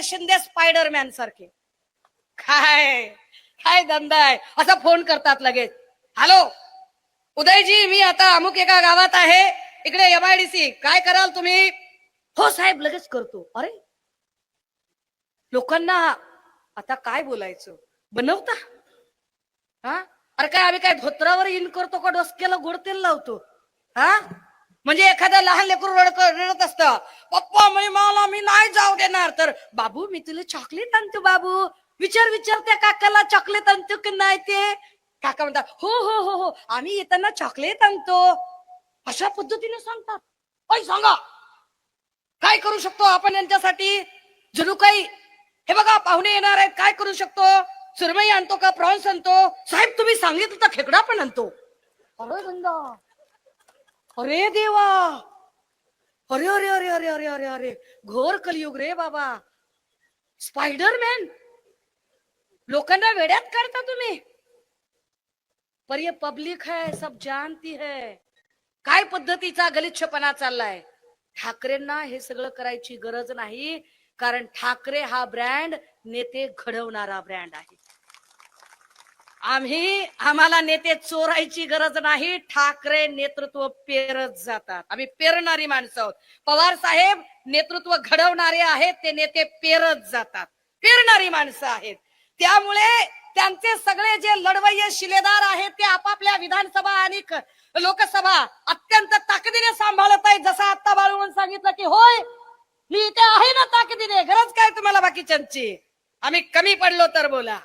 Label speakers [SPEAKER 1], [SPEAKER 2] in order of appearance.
[SPEAKER 1] Shinde Spiderman सारखे. काय काय धंदा आहे, असा फोन करतात लगेच. हॅलो उदयजी, मी आता अमुक एका गावात आहे, इकडे MIDC, काय कराल तुम्ही? हो साहेब, लगेच करतो. अरे लोकांना आता काय बोलायचं, बनवता हा? अरे काय आम्ही काय धोत्रावर इन करतो का डोसक्याला गोड तेल लावतो हा? म्हणजे एखादा लहान लेकरू रडत असतं, पप्पा मी नाही जाऊ देणार, तर बाबू मी तुला चॉकलेट आणतो बाबू. विचार त्या काकाला चॉकलेट आणतो की नाही ते. काका म्हणतात हो हो हो हो आम्ही येताना चॉकलेट आणतो. अशा पद्धतीने सांगतात. अय सांगा काय करू शकतो आपण यांच्यासाठी? जणू काही हे बघा पाहुणे येणार आहेत, काय करू शकतो? सुरमई आणतो का, प्रॉन्स आणतो? साहेब तुम्ही सांगितलं तर खेकडा पण आणतो. अरे धंदा, अरे देवा, अरे अरे अरे अरे अरे अरे अरे घोर कलियुग रे बाबा. स्पायडरमॅन लोकांना वेड्यात काढता तुम्ही. पर ये पब्लिक है, सब जानती है काय पद्धतीचा गलिच्छपणा चाललाय. ठाकरेंना हे सगळं करायची गरज नाही, कारण ठाकरे हा ब्रँड नेते घडवणारा ब्रँड आहे. आम्हाला नेते चोरायची गरज नाही, ठाकरे नेतृत्व पेरत जातात. आम्ही पेरणारी माणसं आहोत. पवार साहेब नेतृत्व घडवणारे आहेत, ते नेते पेरत जातात, पेरणारी माणसं आहेत. त्यामुळे त्यांचे सगळे जे लढवय्ये शिलेदार आहेत ते आपापल्या विधानसभा आणि लोकसभा अत्यंत ताकदीने सांभाळत आहेत. जसं आता बाळून सांगितलं की होय मी इथे आहे ना ताकदीने, गरज काय तुम्हाला बाकीच्यांची? आम्ही कमी पडलो तर बोला.